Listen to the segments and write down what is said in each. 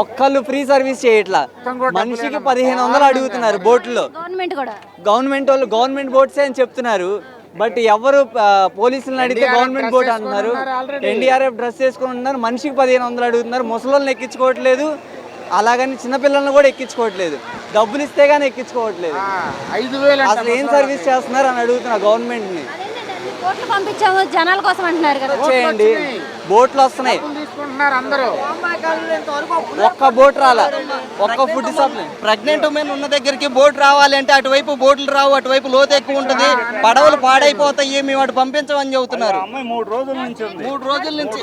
ఒక్కళ్ళు free service చేయట్లా, మనిషికి 1500 అడుగుతున్నారు బోట్లో. గవర్నమెంట్ బోట్సే అని చెప్తున్నారు. బట్ ఎవరు పోలీసులను అడిగితే గవర్నమెంట్ బోట్ అంటున్నారు. ఎన్డీఆర్ఎఫ్ డ్రెస్ వేసుకుని ఉన్నారు, మనిషికి 1500 అడుగుతున్నారు. ముసలోళ్ళని ఎక్కించుకోవట్లేదు, అలాగని చిన్నపిల్లలను కూడా ఎక్కించుకోవట్లేదు. డబ్బులు ఇస్తే గానీ ఎక్కించుకోవట్లేదు. అసలు ఏం సర్వీస్ చేస్తున్నారు అని అడుగుతున్నా గవర్నమెంట్ని. బోట్లు పంపించాము జనాల కోసం అంటున్నారు కదా. చేయండి, బోట్లు వస్తున్నాయి, అందరూ ఒక్క బోట్ రాలా, ఒక్క ఫుడ్ సప్లై. ప్రెగ్నెంట్ ఉమెన్ ఉన్న దగ్గరికి బోట్ రావాలి అంటే అటువైపు బోట్లు రావు, అటువైపు లోతు ఎక్కువ ఉంటుంది, పడవలు పాడైపోతాయి, మేము అటు పంపించమని చెబుతున్నారు. 3 రోజుల నుంచి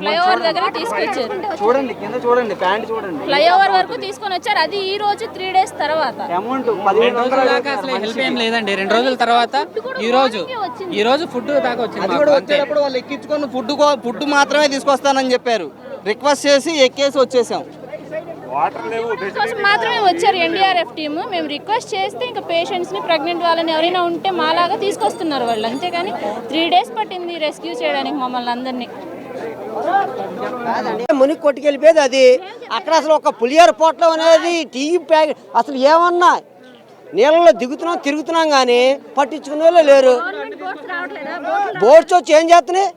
ఫ్లైఓవర్ దగ్గర తీసుకొచ్చారు. చూడండి, కింద చూడండి, ప్యాంట్ చూడండి, ఫ్లైఓవర్ వరకు తీసుకొని వచ్చారు. అది ఈ రోజు 3 days తర్వాత. అమౌంట్ 1500 దాకా అసలు హెల్ప్ ఏం లేదండి. 2 రోజుల తర్వాత ఈ రోజు ఫుడ్ దాకా వచ్చింది. అది కూడా వచ్చేటప్పుడు వాళ్ళు ఎక్కించుకొని ఫుడ్ మాత్రమే తీసుకొస్తానని చెప్పారు. రిక్వెస్ట్ చేసి ఎక్కేసి వచ్చేసాం. కోసం మాత్రమే వచ్చారు ఎన్డీఆర్ఎఫ్ టీమ్. మేము రిక్వెస్ట్ చేస్తే ఇంకా పేషెంట్స్ ని, ప్రెగ్నెంట్ వాళ్ళని ఎవరైనా ఉంటే మాలాగా తీసుకొస్తున్నారు వాళ్ళు. అంతేగాని 3 days పట్టింది రెస్క్యూ చేయడానికి మమ్మల్ని అందరినీ. మునిగి కొట్టుకెళ్ళిపోయేది అది. అక్కడ అసలు ఒక పులిహోర పొట్లం అనేది టీ ప్యాకెట్ అసలు ఏమన్నా నీళ్ళలో దిగుతున్నాం తిరుగుతున్నాం కానీ పట్టించుకునే వాళ్ళు లేరు. బోట్స్ వచ్చి ఏం చేస్తున్నాయి,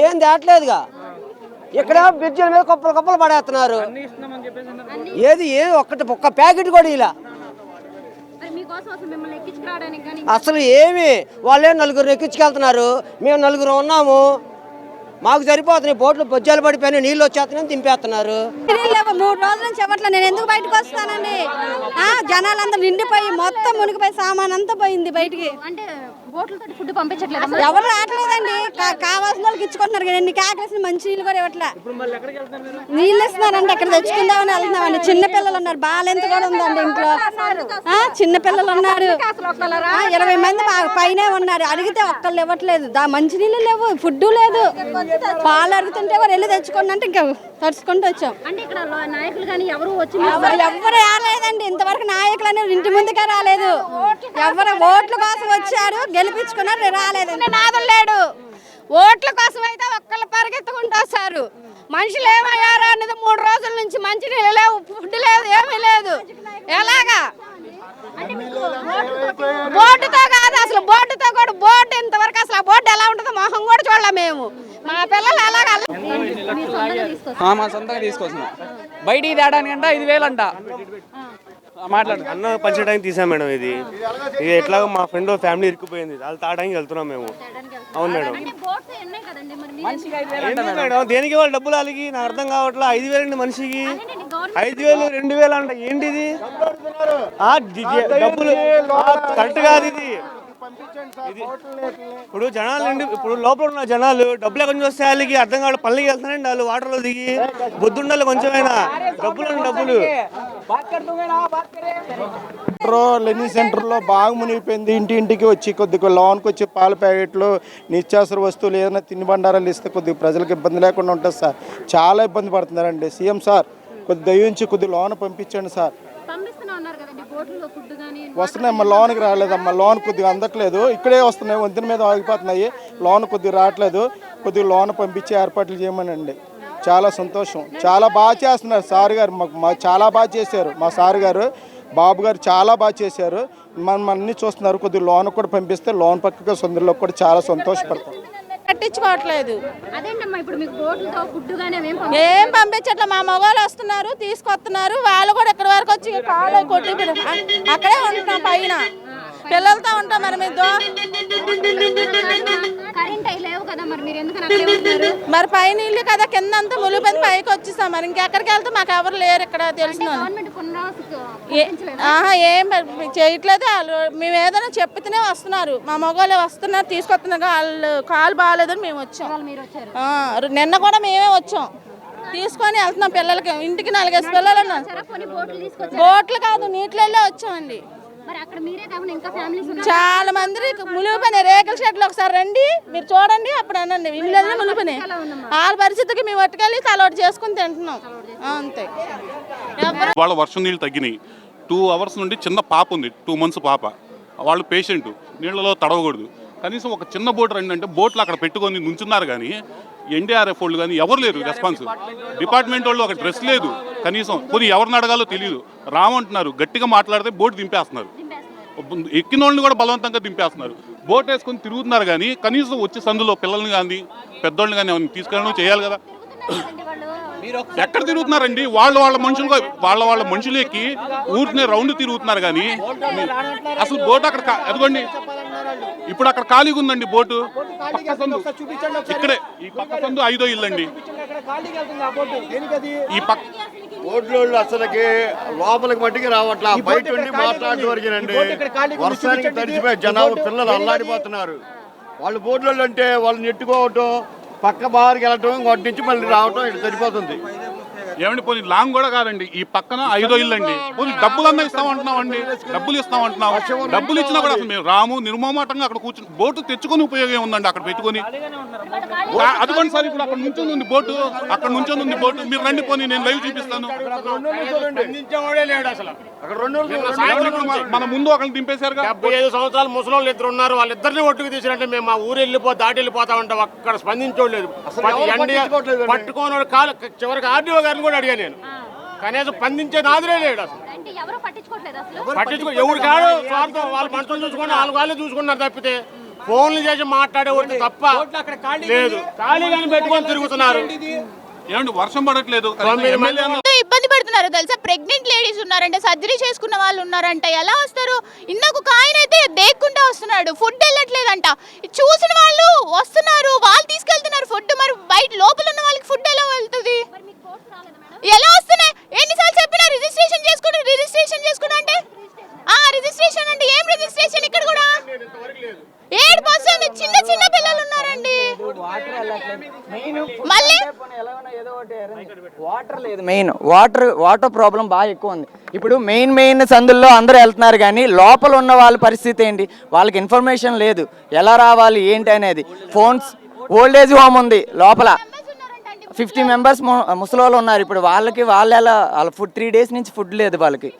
ఏం తేట్లేదుగా. ఇక్కడ బ్రిడ్జిల మీద కుప్పలు పడేస్తున్నారు. ఏది ఒక్క ప్యాకెట్ కూడా ఇలా అసలు ఏమి. వాళ్ళే 4 ఎక్కించుకెళ్తున్నారు, మేము 4 ఉన్నాము, మాకు సరిపోతున్నాయి. బోట్లు పొజ్జాలు పడిపోయినాయి, నీళ్ళు వచ్చేస్తున్నాయి, దింపేస్తున్నారు. 3 రోజుల నుంచి చెప్పట్లే. నేను ఎందుకు బయటకు వస్తానండి? జనాలందరూ నిండిపోయి మొత్తం మునిగిపోయి సామాన్ అంతా పోయింది బయటికి. అంటే బోట్లతో ఫుడ్ పంపించట్లేదు, ఎవరు రావట్లేదండి. కావాల్సిన వాళ్ళకి ఇచ్చుకుంటున్నారు కానీ ఎన్ని కేకలేసిన మంచి నీళ్ళు కూడా ఇవ్వట్లే. నీళ్ళు ఇస్తున్నారంటే అక్కడ తెచ్చుకుందామని వెళ్తున్నామండి. చిన్నపిల్లలు ఉన్నారు, బాలెంత కూడా ఉందండి ఇంట్లో. చిన్నపిల్లలు ఉన్నారు, 20 మంది పైనే ఉన్నారు. అడిగితే ఒక్కళ్ళు ఇవ్వట్లేదు. మంచి నీళ్ళు లేవు, ఫుడ్ లేదు. పాలు అడుగుతుంటే కూడా వెళ్ళి తెచ్చుకోండి అంటే ఇంకా తడుచుకుంటూ వచ్చాం. అంటే ఇక్కడ నాయకులు కానీ ఎవరు రాలేదండి ఇంతవరకు. నాయకులు అనేది ఇంటి ముందుకే రాలేదు. ఎవరు ఓట్ల కోసం వచ్చారు, గెలిపించుకున్నారు, రాలేదండి. నాదులు లేడు. ఓట్ల కోసం అయితే ఒక్కళ్ళు పరిగెత్తుకుంటూ వస్తారు. మనుషులు ఏమయ్యారు అనేది 3 రోజుల నుంచి మంచి నీళ్ళు లేవు, ఫుడ్ లేదు, ఏమీ లేదు. ఎలాగా బోటుతో కాదు అసలు, బోటుతో కూడా బోట్ ఇంతవరకు అసలు ఆ బోట్ ఎలా ఉంటుందో మొహం కూడా చూడలే మేము. మా పిల్లలు అలాగా మా సొంతంగా తీసుకొచ్చినాం. బయటికి తేడానికంట 5000 అంట. మాట్లాడు. అన్న పంచడానికి తీసాం మేడం. ఇది ఎట్లాగో మా ఫ్రెండ్ ఫ్యామిలీ ఇరుక్కుపోయింది, వాళ్ళు తాగడానికి వెళ్తున్నాం మేము. అవును మేడం. మేడం దేనికి వాళ్ళు డబ్బులు అలిగి నాకు అర్థం కావట్లా. 5000 అండి మనిషికి, 5000 2000 అంట. ఏంటిది డబ్బులు కరెక్ట్ కాదు ఇది. ఇప్పుడు జనాలు ఇప్పుడు లోపల ఉన్న జనాలు డబ్బులు కొంచెం వస్తే వాళ్ళకి అర్థం కావాలి. పల్లెకి వెళ్తానండి వాళ్ళు వాటర్లో దిగి బొద్దుండాలి కొంచెమైనా. డబ్బులు లెర్నింగ్ సెంటర్లో బాగా మునిగిపోయింది. ఇంటింటికి వచ్చి కొద్దిగా లోన్కి వచ్చి పాల ప్యాకెట్లు, నిత్యావసర వస్తువులు ఏదైనా తినుబండారాలు ఇస్తే కొద్దిగా ప్రజలకు ఇబ్బంది లేకుండా ఉంటుంది సార్. చాలా ఇబ్బంది పడుతున్నారండి. సీఎం సార్ కొద్ది దయించి కొద్ది లోన్ పంపించండి సార్. వస్తున్నాయి, మా లోన్కి రాలేదమ్మా. లోన్ కొద్దిగా అందట్లేదు, ఇక్కడే వస్తున్నాయి, వంతెన మీద ఆగిపోతున్నాయి. లోన్ కొద్దిగా రావట్లేదు. కొద్దిగా లోన్ పంపించి ఏర్పాట్లు చేయమనండి. చాలా సంతోషం. చాలా బాగా చేస్తున్నారు సార్ గారు, మాకు చాలా బాగా చేశారు. మా సార్ గారు బాబు గారు చాలా బాగా చేశారు. మనం అన్నీ చూస్తున్నారు. కొద్దిగా లోన్ కూడా పంపిస్తే లోన్ పక్కగా సొందరలో కూడా చాలా సంతోషపడతాం. పట్టించుకోవట్లేదు. ఏం పంపించట్లేదు. మా మగవాళ్ళు వస్తున్నారు, తీసుకొస్తున్నారు. వాళ్ళు కూడా ఇక్కడ వరకు వచ్చి కాలు కొట్టి అక్కడే ఉంటున్నాం, పైన పిల్లలతో ఉంటాం. మరి మరి పైన ఇల్లు కదా, కింద అంతా ములిపోయి పైకి వచ్చేసాం. మరి ఇంకెక్కడికి వెళ్తే మాకు ఎవరు లేరు ఇక్కడ తెలిసిన. ఏం చేయట్లేదు. వాళ్ళు మేము ఏదైనా చెప్తేనే వస్తున్నారు. మా మగవాళ్ళు వస్తున్నారు, తీసుకొస్తున్నారు. వాళ్ళు కాలు బాగాలేదని మేము వచ్చాం. నిన్న కూడా మేమే వచ్చాం, తీసుకొని వెళ్తున్నాం. పిల్లలకి ఇంటికి 4 పిల్లలు ఉన్నారు. బోట్లు కాదు, నీటిలో వచ్చామండి. చాలా మంది మునిగిపోయిన రేకుల షెడ్లు. ఒకసారి రండి, మీరు చూడండి, అప్పుడు అనండి. ఇళ్ళన్నీ మునిగిపోయినాయి. వాళ్ళ పరిస్థితికి మేము పట్టుకెళ్ళి తలోటి చేసుకుని తింటున్నాం అంతే. వాళ్ళ వర్షం నీళ్ళు తగ్గినాయి. 2 hours నుండి చిన్న పాప ఉంది, 2 months పాప. వాళ్ళు పేషెంట్, నీళ్ళలో తడవకూడదు. కనీసం ఒక చిన్న బోట్ రండి అంటే బోట్లు అక్కడ పెట్టుకొని నుంచున్నారు. కానీ ఎన్డీఆర్ఎఫ్ వాళ్ళు కానీ ఎవరు లేరు రెస్పాన్స్. డిపార్ట్మెంట్ వాళ్ళు ఒక డ్రెస్ లేదు కనీసం, పోనీ ఎవరిని అడగాలో తెలియదు. రామంటున్నారు, గట్టిగా మాట్లాడితే బోట్ దింపేస్తున్నారు. ఎక్కిన వాళ్ళని కూడా బలవంతంగా దింపేస్తున్నారు. బోట్ వేసుకొని తిరుగుతున్నారు కానీ కనీసం వచ్చే సందులో పిల్లల్ని కానీ పెద్దోళ్ళని కానీ ఎవరిని తీసుకెళ్ళడం చేయాలి కదా. ఎక్కడ తిరుగుతున్నారండి? వాళ్ళ మనుషులు ఎక్కి ఊరినే రౌండ్ తిరుగుతున్నారు కానీ అసలు బోట్ అక్కడ అదిగోండి, ఇప్పుడు అక్కడ ఖాళీగా ఉందండి బోటు. పక్క సందు ఇక్కడే, ఈ పక్క సందు 5వ ఇల్లు అండి. ఈ పక్క బోట్లు అసలుకి లోపలికి మట్టికి రావట్లా, బయట ఉండి మాట్లాడే వరకేనండి. వర్షానికి తడిచిపోయి జనాలు పిల్లలు అల్లాడిపోతున్నారు. వాళ్ళు బోట్లు అంటే వాళ్ళని నెట్టుకోవటం, పక్క బారికి వెళ్ళటం, వాటి నుంచి మళ్ళీ రావటం ఇటు సరిపోతుంది. ఏమండి పోనీ లాంగ్ కూడా కాదండి, ఈ పక్కన 5వ ఇల్లు అండి. పోనీ డబ్బులన్నా ఇస్తామంటున్నాం అండి, డబ్బులు ఇస్తామంటున్నాం. డబ్బులు ఇచ్చినా కూడా అసలు మేము రాము, నిర్మమాటంగా అక్కడ కూర్చుని బోటు తెచ్చుకొని ఉపయోగం ఉందండి అక్కడ పెట్టుకొని. అదిగోండి సార్, ఇప్పుడు అక్కడ నుంచి ఉంది బోటు, అక్కడ నుంచి ఉంది బోటు. మీరు రండి, పోనీ నేను లైవ్ చూపిస్తాను. మన ముందు ఒకరిని దింపేశారు. 75 సంవత్సరాలు ముసలోళ్ళు 2 ఉన్నారు, వాళ్ళిద్దరిని ఒట్టుకు తీసినట్టే మేము మా ఊరు దాటి వెళ్ళిపోతా ఉంటాం. అక్కడ స్పందించోలేదు, పట్టుకోని కాలు చివరికి ఆర్డీఓ గారిని కూడా అడిగా నేను. కనీసం స్పందించే నాదులే లేడు అసలు. ఎవరు కాదు, స్వార్థం వాళ్ళ మనుషులు చూసుకుని వాళ్ళే చూసుకున్నారు తప్పితే ఫోన్లు చేసి మాట్లాడేవాళ్ళు తప్ప లేదు. ఖాళీగాని పెట్టుకొని తిరుగుతున్నారు. ఏమండి వర్షం పడట్లేదు, ఇబ్బంది పడుతున్నారు తెలుసా. ప్రెగ్నెంట్ లేడీస్ ఉన్నారంటే, సర్జరీ చేసుకున్న వాళ్ళు ఉన్నారంట. ఎలా వస్తారు? ఇందాక ఒక ఆయన అయితే దేక్కుంటా వస్తున్నాడు, ఫుడ్ వెళ్ళట్లేదంట. చూసిన వాళ్ళు వస్తున్నారు, వాళ్ళు తీసుకెళ్తున్నారు ఫుడ్. మరి బయట లోపల ఉన్న వాళ్ళకి ఫుడ్ ఎలా వెళ్తుంది? ఎలా వస్తున్నాయి? ఎన్నిసార్లు చెప్పినా రిజిస్ట్రేషన్ చేసుకుని అంటే రిజిస్ట్రేషన్ అంటే ఏం రిజిస్ట్రేషన్? ఇక్కడ కూడా 7% చిన్న పిల్లలు ఉన్నారండి. మళ్ళీ వాటర్ లేదు. మెయిన్ వాటర్ ప్రాబ్లం బాగా ఎక్కువ ఉంది. ఇప్పుడు మెయిన్ సందుల్లో అందరూ వెళ్తున్నారు కానీ లోపల ఉన్న వాళ్ళ పరిస్థితి ఏంటి? వాళ్ళకి ఇన్ఫర్మేషన్ లేదు, ఎలా రావాలి ఏంటి అనేది. ఫోన్స్, ఓల్డేజ్ హోమ్ ఉంది లోపల, 50 మెంబర్స్ ముసలోళ్ళు ఉన్నారు. ఇప్పుడు వాళ్ళ ఫుడ్ 3 days నుంచి ఫుడ్ లేదు వాళ్ళకి.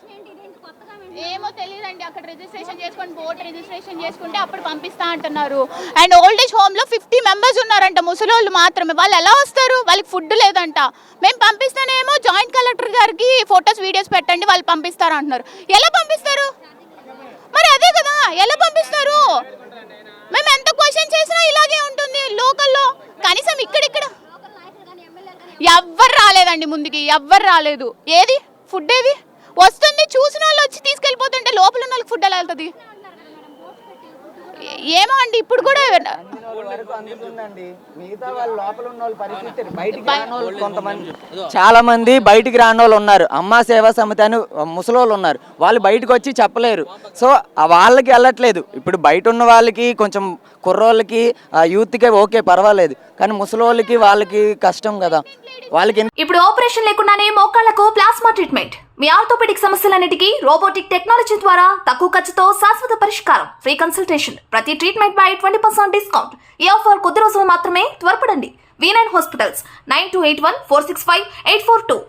ఏమో తెలియదండి. అక్కడ రిజిస్ట్రేషన్ చేసుకొని బోట్ రిజిస్ట్రేషన్ చేసుకుంటే అప్పుడు పంపిస్తా అంటున్నారు. అండ్ ఓల్డేజ్ హోమ్ లో 50 మెంబర్స్ ఉన్నారంట, ముసలోళ్ళు మాత్రమే. వాళ్ళు ఎలా వస్తారు? వాళ్ళకి ఫుడ్ లేదంట. మేము పంపిస్తానేమో జాయింట్ కలెక్టర్ గారికి ఫొటోస్ వీడియోస్ పెట్టండి, వాళ్ళు పంపిస్తారు అంటున్నారు. ఎలా పంపిస్తారు? మరి అదే కదా, ఎలా పంపిస్తారు? మేము ఎంత క్వశ్చన్ చేసినా ఇలాగే ఉంటుంది లోకల్లో. కనీసం ఇక్కడ ఎవ్వరు రాలేదండి, ముందుకి ఎవ్వరు రాలేదు. ఏది ఫుడ్ ఏది వస్తుంది? చూసిన వాళ్ళు వచ్చి తీసుకెళ్ళిపోతుంటే లోపల ఉన్న వాళ్ళకి ఫుడ్ ఎలా వెళ్తుంది? ఏమో అండి. ఇప్పుడు కూడా చాలా మంది బయటికి రాని వాళ్ళు ఉన్నారు. అమ్మా సేవా సమితి అని ముసలోళ్ళు ఉన్నారు, వాళ్ళు బయటకు వచ్చి చెప్పలేరు. సో వాళ్ళకి వెళ్ళట్లేదు. ఇప్పుడు బయట ఉన్న వాళ్ళకి కొంచెం కుర్రోళ్ళకి యూత్కి ఓకే పర్వాలేదు, కానీ ముసలోళ్ళకి వాళ్ళకి కష్టం కదా. వాళ్ళకి ఇప్పుడు ఆపరేషన్ లేకుండానే మోకాళ్లకు ప్లాస్మా ట్రీట్మెంట్. మీ ఆర్థోపెడిక్ సమస్యలన్నిటికీ రోబోటిక్ టెక్నాలజీ ద్వారా తక్కువ ఖర్చుతో శాశ్వత పరిష్కారం. ఫ్రీ కన్సల్టేషన్, ప్రతి ట్రీట్మెంట్ పై 20% డిస్కౌంట్. ఈ ఆఫర్ కొద్ది రోజులు మాత్రమే, త్వరపడండి. V9 hospitals 9281465842.